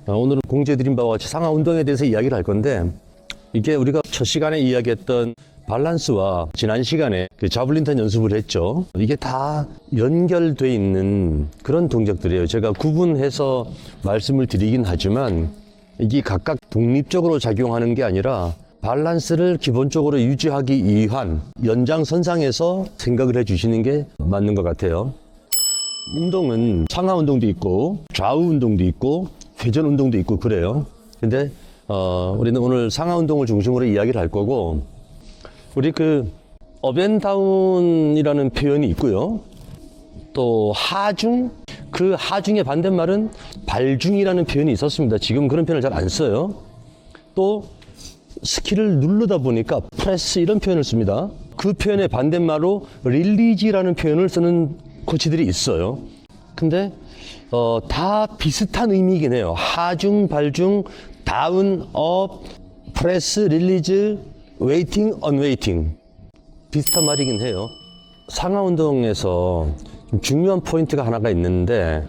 오늘은 공지해드린 바와 같이 상하 운동에 대해서 이야기를 할 건데, 이게 우리가 첫 시간에 이야기했던 밸런스와 지난 시간에 그 자블린턴 연습을 했죠. 이게 다 연결돼 있는 그런 동작들이에요. 제가 구분해서 말씀을 드리긴 하지만 이게 각각 독립적으로 작용하는 게 아니라 밸런스를 기본적으로 유지하기 위한 연장선상에서 생각을 해주시는 게 맞는 것 같아요. 운동은 상하 운동도 있고 좌우 운동도 있고 회전 운동도 있고 그래요. 근데 우리는 오늘 상하 운동을 중심으로 이야기를 할 거고, 우리 그 업앤다운이라는 표현이 있고요. 또 하중, 그 하중의 반대말은 발중이라는 표현이 있었습니다. 지금 그런 표현을 잘 안 써요. 또 스키를 누르다 보니까 프레스 이런 표현을 씁니다. 그 표현의 반대말로 릴리지라는 표현을 쓰는 코치들이 있어요. 근데 다 비슷한 의미이긴 해요. 하중, 발중, 다운, 업, 프레스, 릴리즈, 웨이팅, 언웨이팅. 비슷한 말이긴 해요. 상하 운동에서 좀 중요한 포인트가 하나가 있는데,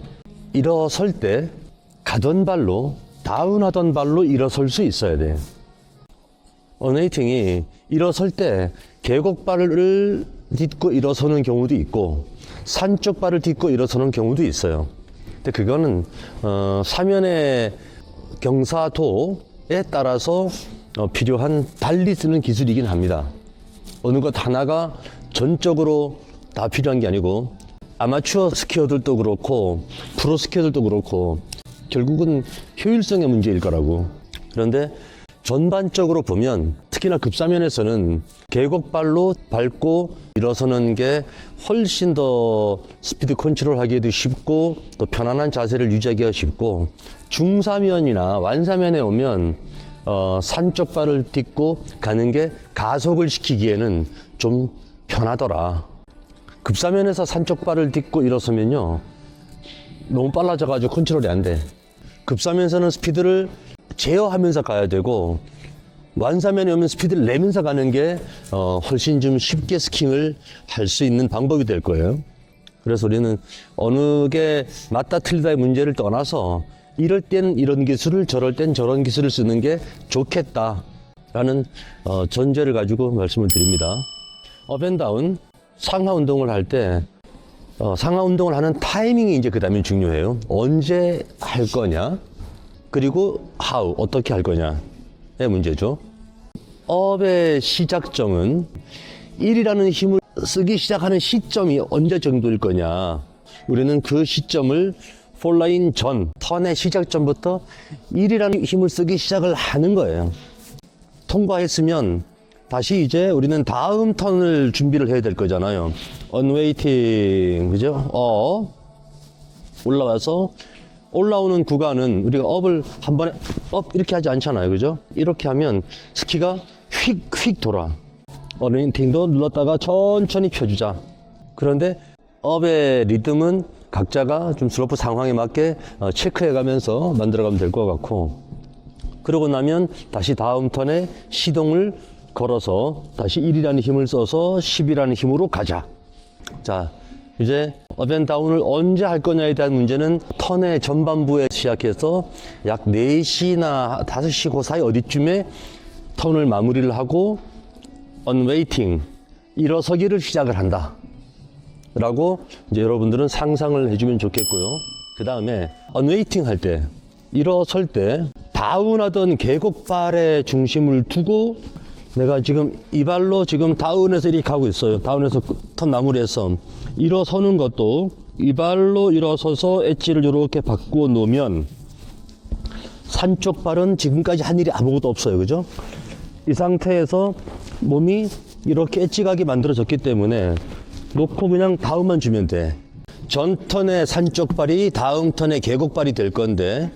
일어설 때 가던 발로, 다운하던 발로 일어설 수 있어야 돼요. 언웨이팅이 일어설 때 계곡발을 딛고 일어서는 경우도 있고 산쪽 발을 딛고 일어서는 경우도 있어요. 근데 그거는 사면의 경사도에 따라서 필요한 달리 쓰는 기술이긴 합니다. 어느 것 하나가 전적으로 다 필요한 게 아니고, 아마추어 스키어들도 그렇고 프로 스키어들도 그렇고 결국은 효율성의 문제일 거라고. 그런데 전반적으로 보면 특히나 급사면에서는 계곡발로 밟고 일어서는 게 훨씬 더 스피드 컨트롤 하기에도 쉽고 또 편안한 자세를 유지하기가 쉽고, 중사면이나 완사면에 오면 산쪽 발을 딛고 가는 게 가속을 시키기에는 좀 편하더라. 급사면에서 산쪽 발을 딛고 일어서면요 너무 빨라져가지고 컨트롤이 안 돼. 급사면에서는 스피드를 제어하면서 가야 되고, 완사면에 오면 스피드를 내면서 가는 게 훨씬 좀 쉽게 스킹을 할 수 있는 방법이 될 거예요. 그래서 우리는 어느 게 맞다 틀리다의 문제를 떠나서 이럴 땐 이런 기술을, 저럴 땐 저런 기술을 쓰는 게 좋겠다라는 전제를 가지고 말씀을 드립니다. 업앤다운, 상하 운동을 할 때 상하 운동을 하는 타이밍이 이제 그 다음에 중요해요. 언제 할 거냐, 그리고 how, 어떻게 할 거냐의 문제죠. 업의 시작점은 1이라는 힘을 쓰기 시작하는 시점이 언제 정도일 거냐. 우리는 그 시점을 폴라인 전, 턴의 시작점부터 1이라는 힘을 쓰기 시작을 하는 거예요. 통과했으면 다시 이제 우리는 다음 턴을 준비를 해야 될 거잖아요. 언웨이팅, 그죠? 올라와서 올라오는 구간은 우리가 업을 한 번에 업 이렇게 하지 않잖아요. 그죠? 이렇게 하면 스키가 휙휙 돌아. 언웨이팅도 눌렀다가 천천히 펴주자. 그런데 업의 리듬은 각자가 좀 슬로프 상황에 맞게 체크해 가면서 만들어 가면 될 것 같고, 그러고 나면 다시 다음 턴에 시동을 걸어서 다시 1이라는 힘을 써서 10이라는 힘으로 가자. 자, 이제 업앤다운을 언제 할 거냐에 대한 문제는 턴의 전반부에 시작해서 약 4시나 5시 그 사이 어디쯤에 턴을 마무리를 하고 언웨이팅, 일어서기를 시작을 한다 라고 이제 여러분들은 상상을 해주면 좋겠고요. 그 다음에 언웨이팅 할 때, 일어설 때 다운하던 계곡발에 중심을 두고 내가 지금 이 발로 지금 다운해서 이렇게 가고 있어요. 다운해서 턴 마무리해서 일어서는 것도 이 발로 일어서서 엣지를 이렇게 바꾸어 놓으면 산쪽 발은 지금까지 한 일이 아무것도 없어요. 그죠? 이 상태에서 몸이 이렇게 엣지가게 만들어졌기 때문에 놓고 그냥 다운만 주면 돼. 전 턴의 산쪽 발이 다음 턴의 계곡발이 될 건데,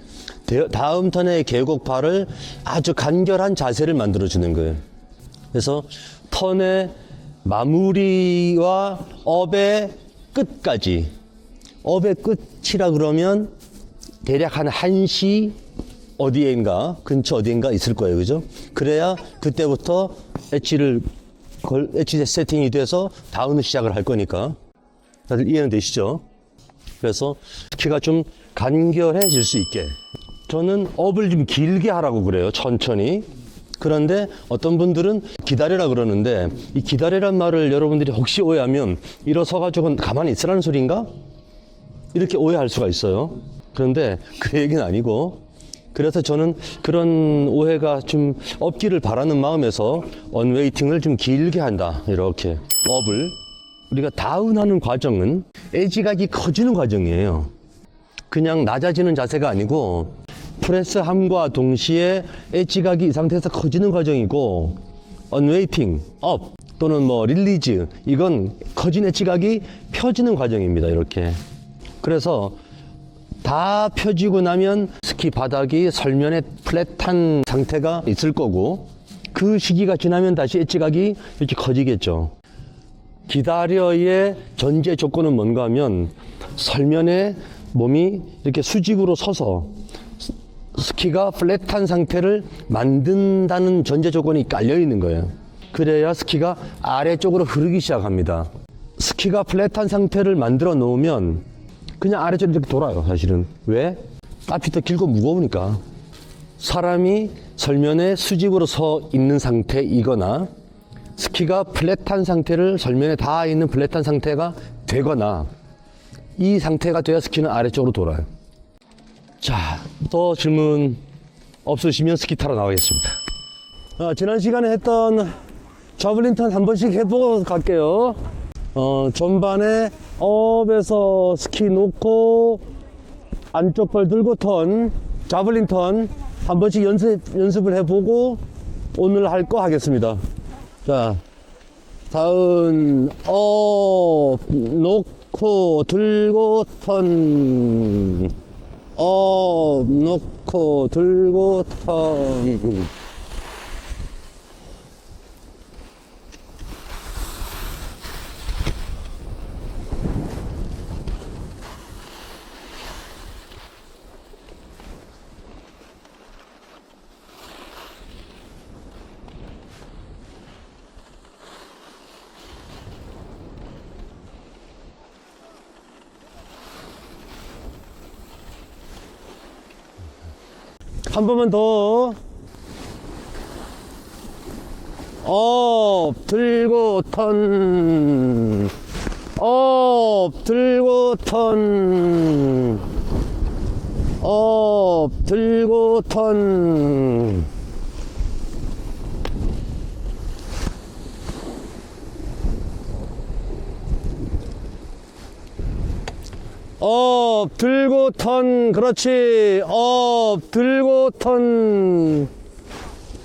다음 턴의 계곡발을 아주 간결한 자세를 만들어 주는 거예요. 그래서 턴의 마무리와 업의 끝까지, 업의 끝이라 그러면 대략 한 1시 어디엔가, 근처 어디엔가 있을 거예요. 그죠? 그래야 그때부터 엣지 세팅이 돼서 다운을 시작을 할 거니까. 다들 이해는 되시죠? 그래서 스키가 좀 간결해질 수 있게 저는 업을 좀 길게 하라고 그래요. 천천히. 그런데 어떤 분들은 기다려라 그러는데 이 기다리란 말을 여러분들이 혹시 오해하면 일어서 가지고 가만히 있으라는 소리인가? 이렇게 오해할 수가 있어요. 그런데 그 얘기는 아니고, 그래서 저는 그런 오해가 좀 없기를 바라는 마음에서 언웨이팅을 좀 길게 한다. 이렇게 업을. 우리가 다운하는 과정은 에지각이 커지는 과정이에요. 그냥 낮아지는 자세가 아니고 프레스함과 동시에 엣지각이 이 상태에서 커지는 과정이고, 언웨이팅, 업 또는 뭐 릴리즈, 이건 커진 엣지각이 펴지는 과정입니다. 이렇게. 그래서 다 펴지고 나면 스키 바닥이 설면에 플랫한 상태가 있을 거고, 그 시기가 지나면 다시 엣지각이 이렇게 커지겠죠. 기다려의 전제 조건은 뭔가 하면 설면에 몸이 이렇게 수직으로 서서 스키가 플랫한 상태를 만든다는 전제 조건이 깔려 있는 거예요. 그래야 스키가 아래쪽으로 흐르기 시작합니다. 스키가 플랫한 상태를 만들어 놓으면 그냥 아래쪽으로 이렇게 돌아요. 사실은. 왜? 앞이 더 길고 무거우니까. 사람이 설면에 수직으로 서 있는 상태이거나 스키가 플랫한 상태를 설면에 닿아 있는 플랫한 상태가 되거나, 이 상태가 돼야 스키는 아래쪽으로 돌아요. 자, 또 질문 없으시면 스키 타러 나가겠습니다. 지난 시간에 했던 저블린 턴 한 번씩 해보고 갈게요. 전반에 업에서 스키 놓고 안쪽 발 들고 턴, 저블린 턴 한 번씩 연습을 해보고 오늘 할 거 하겠습니다. 자, 다운, 업, 놓고 들고 턴, 업, 놓고 들고 턴. 한 번만 더. 업, 들고 턴. 업, 들고 턴. 업, 들고 턴. 업, 들고 턴. 그렇지. 업, 들고 턴.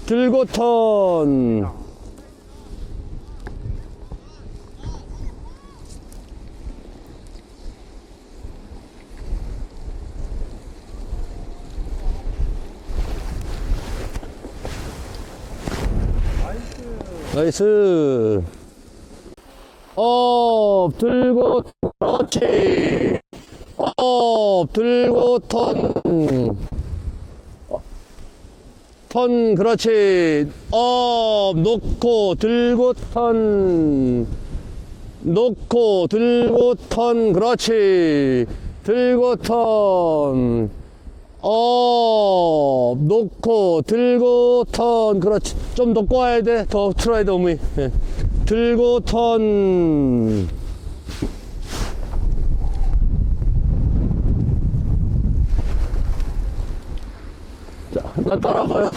들고 턴. 나이스. 업, 들고, 그렇지. 업, 들고, 턴. 턴, 그렇지. 업, 놓고, 들고, 턴. 놓고, 들고, 턴. 그렇지. 들고, 턴. 놓고, 들고, 턴. 그렇지. 좀 더 꼬아야 돼. 더 틀어야 돼, 어머니. 예. 들고, 턴. 자, 나 따라가요.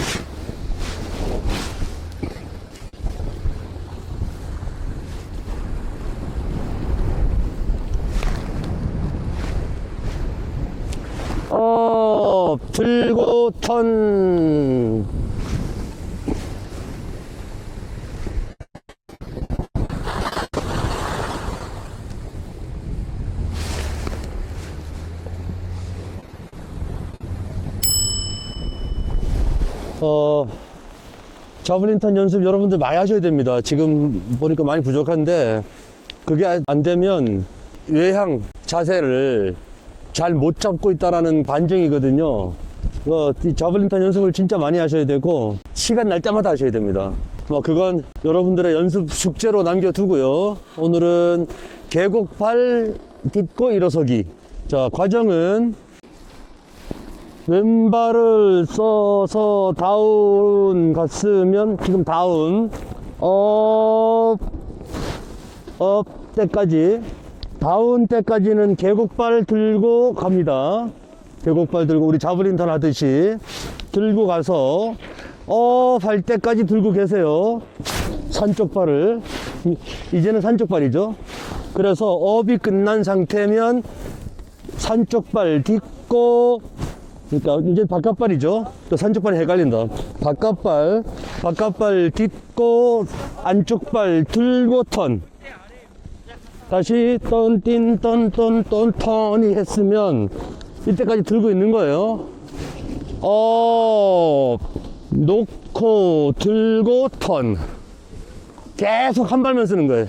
들고 턴. 저블린 턴 연습 여러분들 많이 하셔야 됩니다. 지금 보니까 많이 부족한데, 그게 안 되면 외향 자세를 잘 못 잡고 있다라는 반증이거든요. 이 저블린 턴 연습을 진짜 많이 하셔야 되고, 시간 날 때마다 하셔야 됩니다. 그건 여러분들의 연습 숙제로 남겨두고요. 오늘은 계곡발 딛고 일어서기. 자, 과정은 왼발을 써서 다운 갔으면 지금 다운 업 때까지 다운 때까지는 계곡발 들고 갑니다. 계곡발 들고 우리 자블린턴 하듯이 들고 가서 할 때까지 들고 계세요. 산쪽 발을 이제는 산쪽 발이죠. 그래서 업이 끝난 상태면 산쪽 발 딛고 그러니까 이제 바깥발이죠. 또 산쪽 발이 헷갈린다. 바깥발 딛고 안쪽 발 들고 턴. 다시 턴이 했으면 이때까지 들고 있는 거예요. 놓고 들고 턴. 계속 한 발만 쓰는 거예요.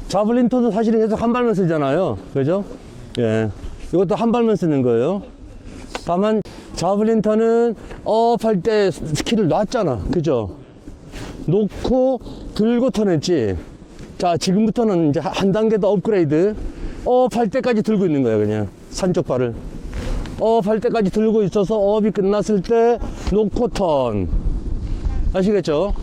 자블린턴도 사실은 계속 한 발만 쓰잖아요. 그죠? 예. 이것도 한 발만 쓰는 거예요. 다만 자블린턴은 할 때 스킬을 놨잖아. 그죠? 놓고 들고 턴했지. 자, 지금부터는 이제 한 단계 더 업그레이드. 할 때까지 들고 있는 거야, 그냥. 산쪽 발을. 할 때까지 들고 있어서 업이 끝났을 때 놓고 턴. 아시겠죠?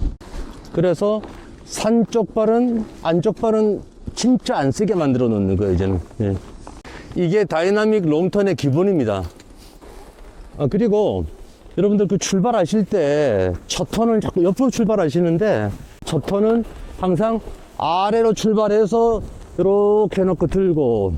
그래서 산쪽 발은, 안쪽 발은 진짜 안 쓰게 만들어 놓는 거예요, 이제는. 예. 이게 다이나믹 롱턴의 기본입니다. 그리고 여러분들 그 출발하실 때 첫 턴을 자꾸 옆으로 출발하시는데 첫 턴은 항상 아래로 출발해서 이렇게 해놓고 들고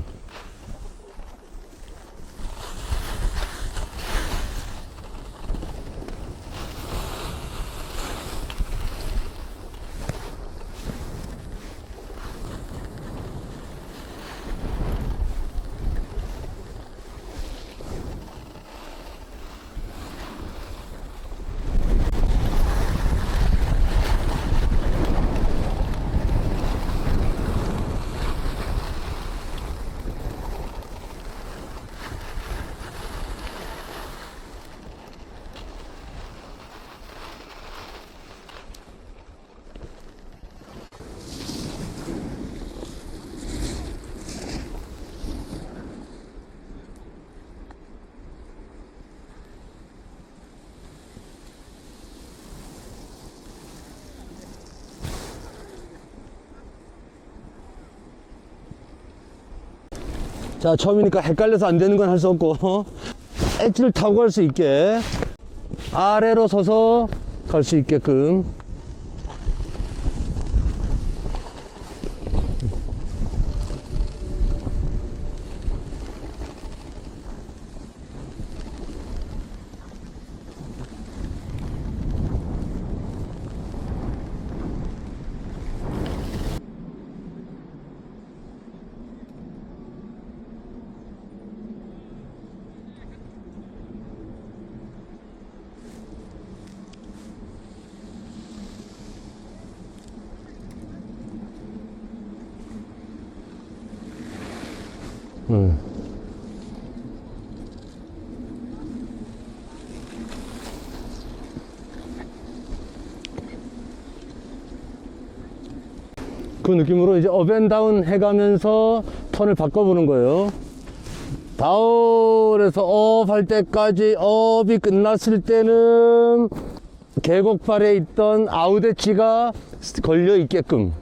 자, 처음이니까 헷갈려서 안 되는 건 할 수 없고 엣지를 타고 갈 수 있게 아래로 서서 갈 수 있게끔 그 느낌으로 이제 업앤다운 해가면서 턴을 바꿔보는 거예요. 다운에서 업 할 때까지 업이 끝났을 때는 계곡발에 있던 아웃 엣지가 걸려 있게끔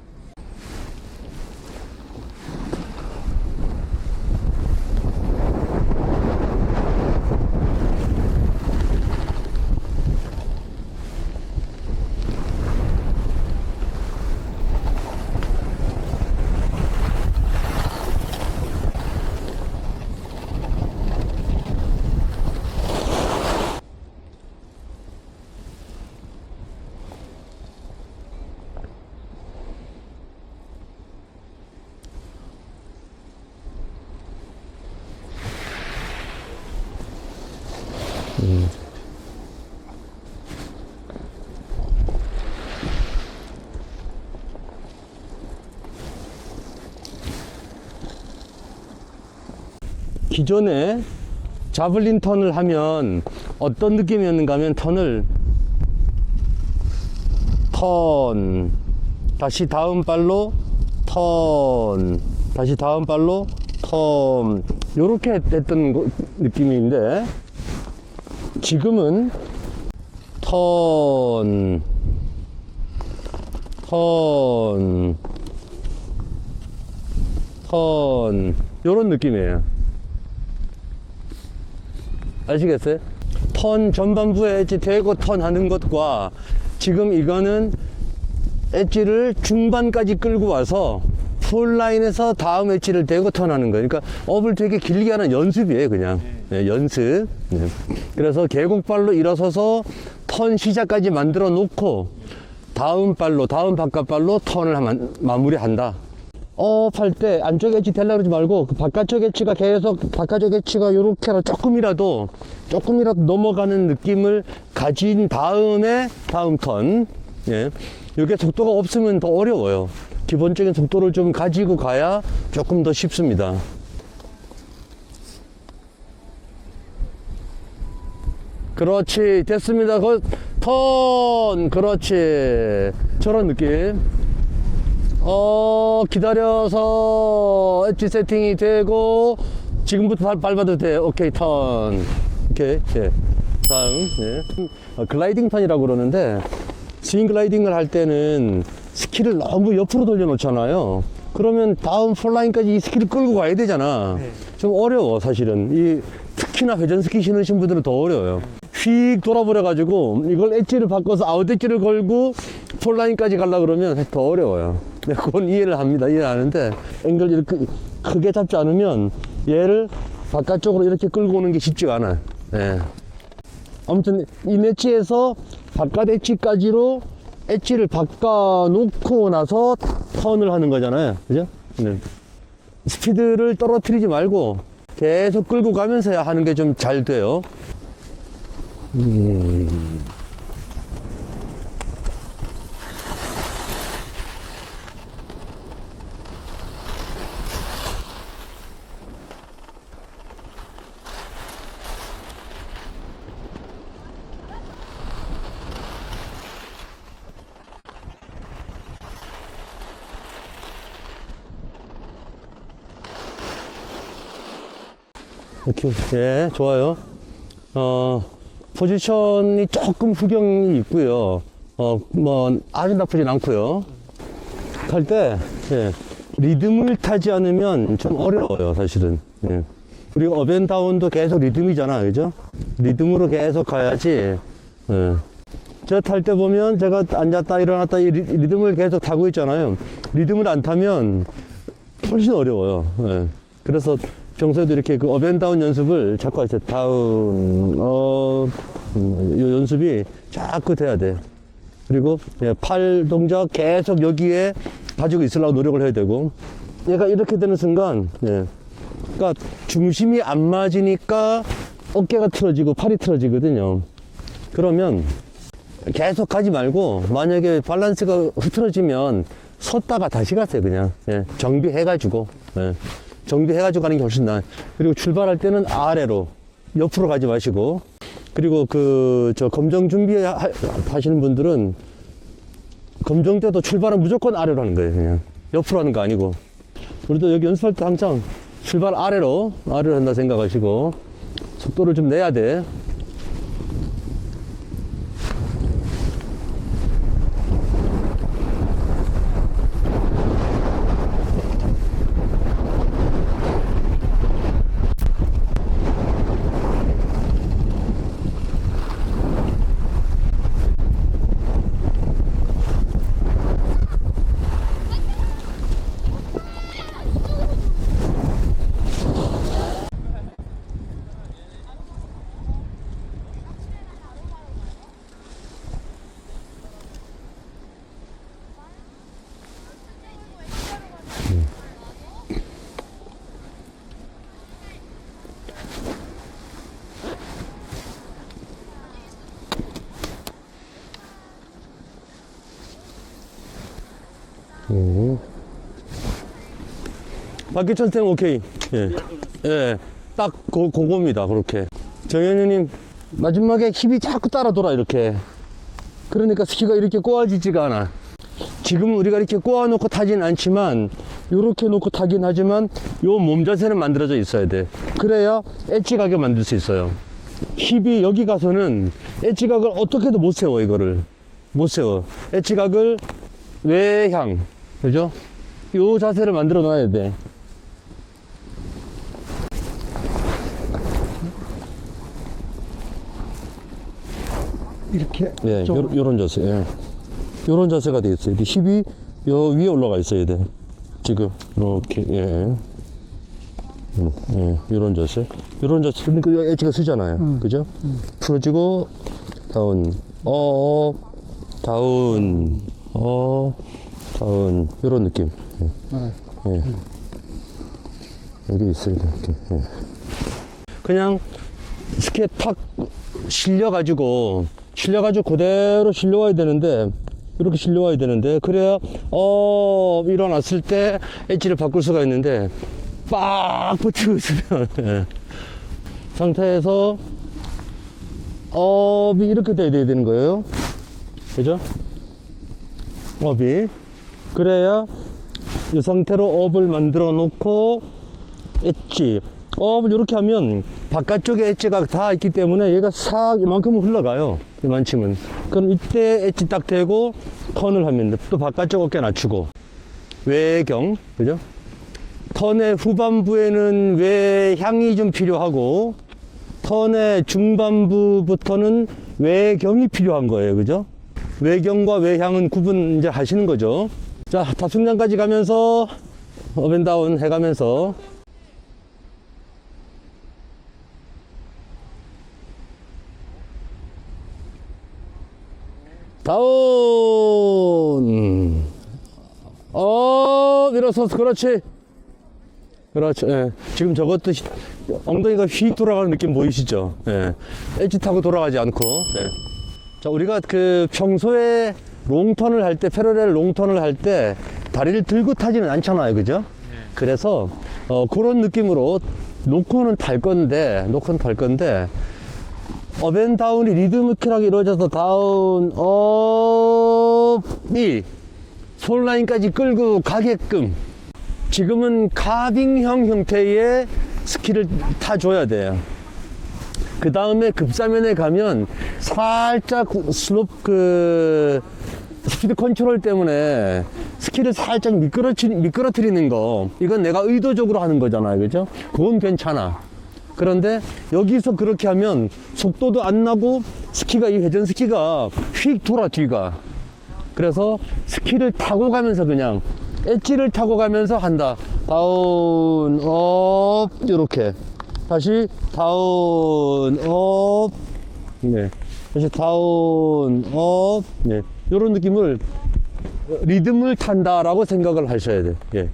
기존에 자블린 턴을 하면 어떤 느낌이었는가 하면 턴을 턴 다시 다음 발로 턴 다시 다음 발로 턴 요렇게 했던 느낌인데 지금은 턴 요런 느낌이에요. 아시겠어요? 턴 전반부에 엣지 대고 턴 하는 것과 지금 이거는 엣지를 중반까지 끌고 와서 풀라인에서 다음 엣지를 대고 턴하는 거예요. 그러니까 업을 되게 길게 하는 연습이에요, 그냥. 네, 연습. 네. 그래서 계곡발로 일어서서 턴 시작까지 만들어 놓고 다음 바깥발로 턴을 마무리한다. 할 때 안쪽 엣지 되려고 그러지 말고 그 바깥쪽 엣지가 계속 바깥쪽 엣지가 요렇게 조금이라도 넘어가는 느낌을 가진 다음에 다음 턴. 예. 이게 속도가 없으면 더 어려워요. 기본적인 속도를 좀 가지고 가야 조금 더 쉽습니다. 그렇지, 됐습니다. 턴, 그렇지. 저런 느낌. 기다려서 엣지 세팅이 되고 지금부터 밟아도 돼. 오케이, 턴. 오케이, 예. 다음, 예. 글라이딩 턴이라고 그러는데 스윙 글라이딩을 할 때는 스키를 너무 옆으로 돌려놓잖아요. 그러면 다음 폴라인까지 이 스키를 끌고 가야 되잖아. 네. 좀 어려워, 사실은. 특히나 회전 스키 신으신 분들은 더 어려워요. 휙 돌아버려가지고 이걸 엣지를 바꿔서 아웃 엣지를 걸고 폴라인까지 가려고 그러면 더 어려워요. 네, 그건 이해를 합니다. 이해하는데 앵글 이렇게 크게 잡지 않으면 얘를 바깥쪽으로 이렇게 끌고 오는 게 쉽지가 않아요. 네. 아무튼 이 엣지에서 바깥 엣지까지로 엣지를 바꿔놓고 나서 턴을 하는 거잖아요. 그죠? 네. 스피드를 떨어뜨리지 말고 계속 끌고 가면서 하는 게 좀 잘 돼요. 이렇게, 예, 좋아요. 포지션이 조금 후경이 있고요. 아주 나쁘진 않고요. 탈 때, 예, 리듬을 타지 않으면 좀 어려워요, 사실은. 예. 그리고 업앤다운도 계속 리듬이잖아, 그죠? 리듬으로 계속 가야지. 예. 제가 탈 때 보면 제가 앉았다 일어났다 이 리듬을 계속 타고 있잖아요. 리듬을 안 타면 훨씬 어려워요. 예. 그래서 평소에도 이렇게 그 업앤다운 연습을 자꾸 하세요. 다운, 요 연습이 자꾸 돼야 돼. 그리고 예, 팔 동작 계속 여기에 가지고 있으려고 노력을 해야 되고, 얘가 이렇게 되는 순간, 예, 그러니까 중심이 안 맞으니까 어깨가 틀어지고 팔이 틀어지거든요. 그러면 계속 가지 말고, 만약에 밸런스가 흐트러지면 섰다가 다시 가세요, 그냥. 예, 정비해가지고. 예. 정비해가지고 가는 게 훨씬 나아요. 그리고 출발할 때는 아래로, 옆으로 가지 마시고. 그리고 검정 준비 하시는 분들은 검정 때도 출발은 무조건 아래로 하는 거예요, 그냥. 옆으로 하는 거 아니고. 우리도 여기 연습할 때 항상 출발 아래로 한다 생각하시고, 속도를 좀 내야 돼. 박기천 쌤 오케이. 예. 예. 딱 그겁니다. 그렇게. 정현우님 마지막에 힙이 자꾸 따라 돌아 이렇게. 그러니까 스키가 이렇게 꼬아지지가 않아. 지금 우리가 이렇게 꼬아놓고 타진 않지만 이렇게 놓고 타긴 하지만 요 몸 자세는 만들어져 있어야 돼. 그래야 엣지 가게 만들 수 있어요. 힙이 여기 가서는 엣지각을 어떻게도 못 세워, 이거를. 못 세워. 엣지각을 외향. 그죠? 요 자세를 만들어 놔야 돼. 이렇게. 예, 요런 자세. 예. 요런 자세가 돼 있어요. 힙이 요 위에 올라가 있어야 돼. 지금, 이렇게, 예. 예, 요런 자세. 요런 자세. 그러니까 엣지가 쓰잖아요. 그죠? 풀어지고, 다운, 다운, 다운. 요런 느낌. 예. 예. 여기 있어야 돼. 이렇게. 예. 그냥 스케 탁 실려가지고 그대로 실려와야 되는데, 이렇게 실려와야 되는데, 그래야, 일어났을 때 엣지를 바꿀 수가 있는데, 빡 버티고 있으면, 예. 상태에서, 업이 이렇게 돼야 되는 거예요. 그죠? 업이. 그래야 이 상태로 업을 만들어 놓고, 엣지. 업을 이렇게 하면 바깥쪽에 엣지가 다 있기 때문에 얘가 싹 이만큼은 흘러가요. 이만큼은. 그럼 이때 엣지 딱 대고 턴을 하면 돼. 또 바깥쪽 어깨 낮추고. 외경. 그죠? 턴의 후반부에는 외향이 좀 필요하고, 턴의 중반부부터는 외경이 필요한 거예요. 그죠? 외경과 외향은 구분 이제 하시는 거죠. 자, 다승장까지 가면서 업앤다운 해가면서 다운, 일어서서, 그렇지. 그렇죠. 예. 지금 저것도 엉덩이가 휙 돌아가는 느낌 보이시죠? 예. 엣지 타고 돌아가지 않고. 예. 자, 우리가 그 평소에 롱턴을 할 때, 패러렐 롱턴을 할 때 다리를 들고 타지는 않잖아요. 그죠? 그래서, 그런 느낌으로 놓고는 탈 건데, 업앤다운이 리드미컬하게 이루어져서 다운, 업이 솔라인까지 끌고 가게끔, 지금은 카빙형 형태의 스키를 타줘야 돼요. 그 다음에 급사면에 가면 살짝 슬롭 스피드 컨트롤 때문에 스키를 살짝 미끄러뜨리는 거, 이건 내가 의도적으로 하는 거잖아요. 그죠? 그건 괜찮아. 그런데 여기서 그렇게 하면 속도도 안 나고 스키가, 이 회전 스키가 휙 돌아, 뒤가. 그래서 스키를 타고 가면서 그냥 엣지를 타고 가면서 한다. 다운, 업, 이렇게. 다시 다운, 업. 네. 다시 다운, 업. 네. 이런 느낌을, 리듬을 탄다라고 생각을 하셔야 돼. 예.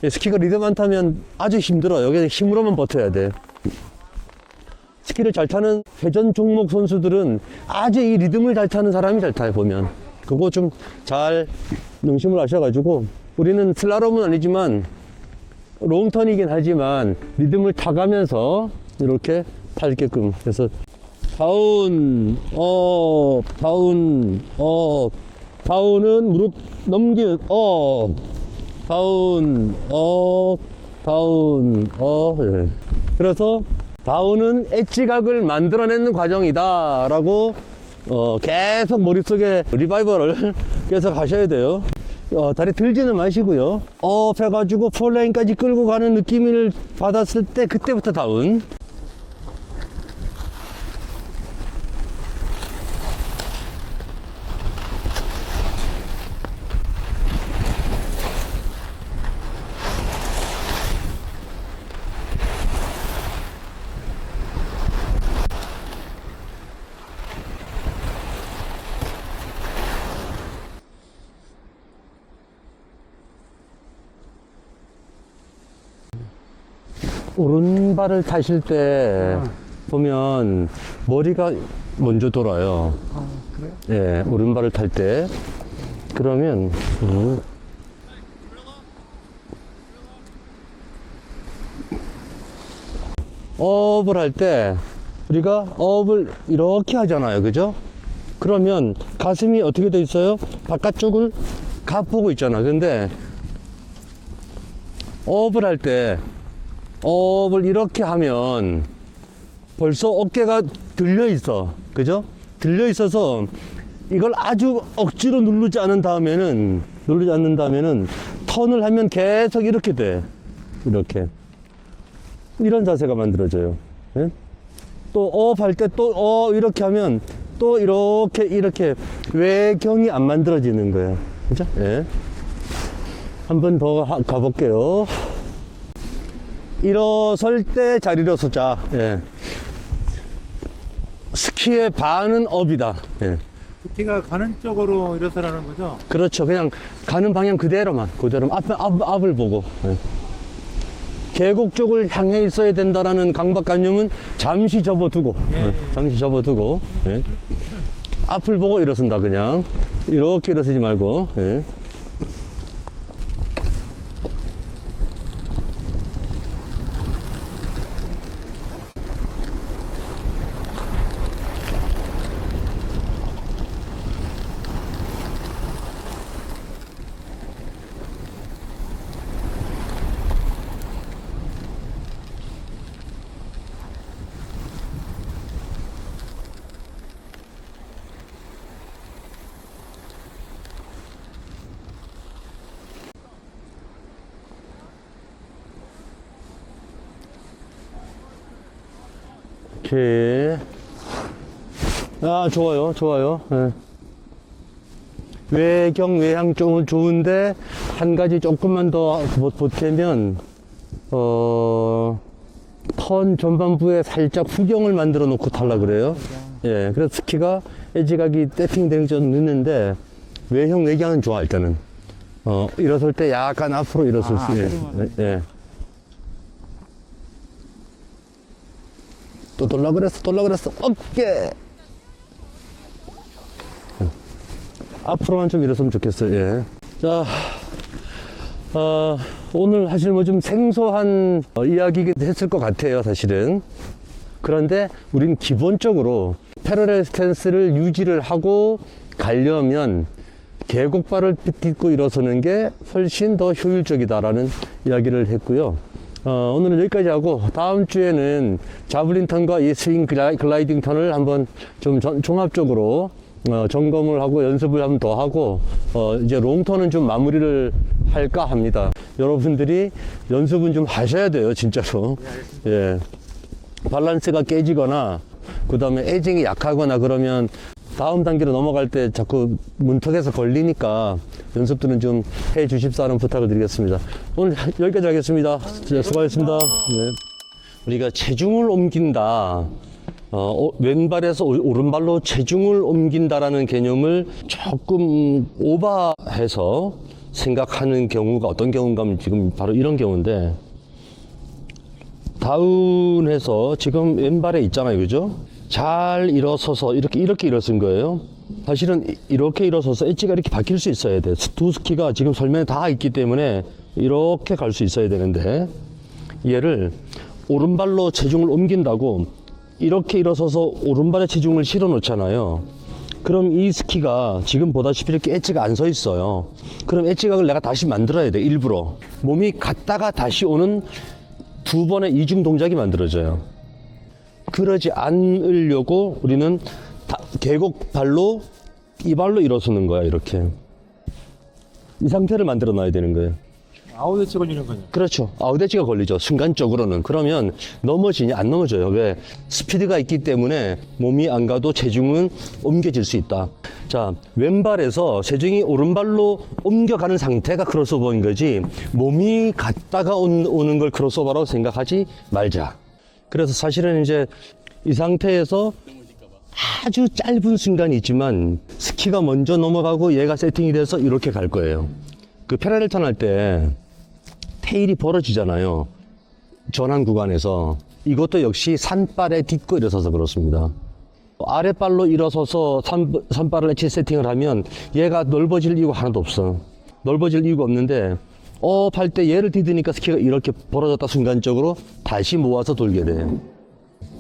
스키가 리듬 안 타면 아주 힘들어요. 여기 힘으로만 버텨야 돼. 스키를 잘 타는 회전 종목 선수들은 아주 이 리듬을 잘 타는 사람이 잘 타요, 보면. 그거 좀 잘 명심을 하셔가지고, 우리는 슬라롬은 아니지만 롱턴이긴 하지만 리듬을 타가면서 이렇게 탈게끔. 그래서 다운, 다운, 다운은 무릎 넘기는, 다운, 다운, 예. 그래서 다운은 엣지각을 만들어내는 과정이다 라고 계속 머릿속에 리바이벌을 계속 하셔야 돼요. 다리 들지는 마시고요. 해가지고 폴라인까지 끌고 가는 느낌을 받았을 때 그때부터 다운. 오른발을 타실 때 보면 머리가 먼저 돌아요. 그래요? 예, 오른발을 탈 때. 그러면 업을 할 때 우리가 업을 이렇게 하잖아요. 그죠? 그러면 가슴이 어떻게 돼 있어요? 바깥쪽을 가보고 있잖아. 근데 업을 할 때 업을 이렇게 하면 벌써 어깨가 들려 있어. 그죠? 들려 있어서 이걸 아주 억지로 누르지 않은 다음에는, 턴을 하면 계속 이렇게 돼. 이렇게. 이런 자세가 만들어져요. 예? 또 업 할 때 또 이렇게 하면 또 이렇게 외경이 안 만들어지는 거예요. 그죠? 예. 한 번 더 가볼게요. 일어설 때 잘 일어서자. 예. 스키의 반은 업이다. 예. 스키가 가는 쪽으로 일어서라는 거죠? 그렇죠. 그냥 가는 방향 그대로만, 앞을 보고. 예. 계곡 쪽을 향해 있어야 된다라는 강박관념은 잠시 접어두고, 잠시 접어두고, 예. 앞을 보고 일어선다, 그냥. 이렇게 일어서지 말고, 예. 이렇게. 아, 좋아요. 예. 외경, 외향 쪽은 좋은데, 한 가지 조금만 더 보태면, 턴 전반부에 살짝 후경을 만들어 놓고 탈라 그래요. 예. 그래서 스키가 엣지각이 떼핑되기 좀 늦는데, 외형, 외경은 좋아, 일단은. 일어설 때 약간 앞으로 일어설 수, 예. 또 돌라 그랬어. 어깨! 앞으로만 좀 일어서면 좋겠어요. 예. 자, 오늘 사실 뭐 좀 생소한 이야기긴 했을 것 같아요, 사실은. 그런데 우린 기본적으로 패러렐 스탠스를 유지를 하고 가려면 계곡발을 딛고 일어서는 게 훨씬 더 효율적이다라는 이야기를 했고요. 오늘은 여기까지 하고 다음 주에는 자블린 턴과 이 스윙 글라이딩 턴을 한번 좀 종합적으로 점검을 하고 연습을 한번 더 하고 이제 롱턴은 좀 마무리를 할까 합니다. 여러분들이 연습은 좀 하셔야 돼요, 진짜로. 예. 밸런스가 깨지거나 그 다음에 에징이 약하거나 그러면 다음 단계로 넘어갈 때 자꾸 문턱에서 걸리니까 연습들은 좀 해 주십사는 부탁을 드리겠습니다. 오늘 여기까지 하겠습니다. 수고하셨습니다. 네. 우리가 체중을 옮긴다. 왼발에서 오른발로 체중을 옮긴다라는 개념을 조금 오버해서 생각하는 경우가 어떤 경우인가 하면 지금 바로 이런 경우인데, 다운해서 지금 왼발에 있잖아요, 그죠? 잘 일어서서 이렇게 일어선 거예요. 사실은 이렇게 일어서서 엣지가 이렇게 바뀔 수 있어야 돼. 두 스키가 지금 설명에 다 있기 때문에 이렇게 갈 수 있어야 되는데, 얘를 오른발로 체중을 옮긴다고 이렇게 일어서서 오른발에 체중을 실어 놓잖아요. 그럼 이 스키가 지금 보다시피 이렇게 엣지가 안 서 있어요. 그럼 엣지각을 내가 다시 만들어야 돼, 일부러. 몸이 갔다가 다시 오는 두 번의 이중 동작이 만들어져요. 그러지 않으려고 우리는 계곡발로 이 발로 일어서는 거야, 이렇게. 이 상태를 만들어 놔야 되는 거예요. 아웃엣지 걸리는 거죠? 그렇죠. 아웃엣지가 걸리죠, 순간적으로는. 그러면 넘어지냐? 안 넘어져요. 왜? 스피드가 있기 때문에 몸이 안 가도 체중은 옮겨질 수 있다. 자, 왼발에서 체중이 오른발로 옮겨가는 상태가 크로스오버인 거지, 몸이 갔다가 오는 걸 크로스오버라고 생각하지 말자. 그래서 사실은 이제 이 상태에서 아주 짧은 순간이 있지만 스키가 먼저 넘어가고 얘가 세팅이 돼서 이렇게 갈 거예요. 그 패러렐 턴 할 때 테일이 벌어지잖아요, 전환 구간에서. 이것도 역시 산발에 딛고 일어서서 그렇습니다. 아랫발로 일어서서 산발을 엣지 세팅을 하면 얘가 넓어질 이유가 하나도 없어. 넓어질 이유가 없는데 할 때 얘를 디드니까 스키가 이렇게 벌어졌다 순간적으로 다시 모아서 돌게 돼.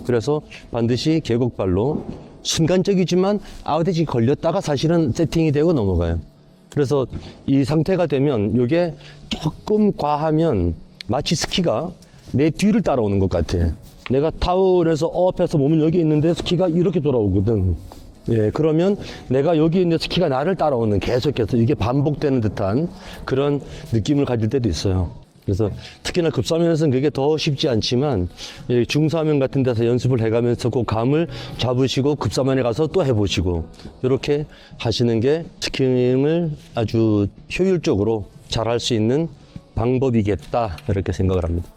그래서 반드시 계곡발로 순간적이지만 아웃엣지 걸렸다가 사실은 세팅이 되고 넘어가요. 그래서 이 상태가 되면 이게 조금 과하면 마치 스키가 내 뒤를 따라오는 것 같아. 내가 타운에서 업해서 몸은 여기 있는데 스키가 이렇게 돌아오거든. 예, 그러면 내가 여기 있는데 스키가 나를 따라오는, 계속해서 이게 반복되는 듯한 그런 느낌을 가질 때도 있어요. 그래서 특히나 급사면에서는 그게 더 쉽지 않지만, 예, 중사면 같은 데서 연습을 해가면서 그 감을 잡으시고 급사면에 가서 또 해보시고, 이렇게 하시는 게 스키잉을 아주 효율적으로 잘 할 수 있는 방법이겠다, 이렇게 생각을 합니다.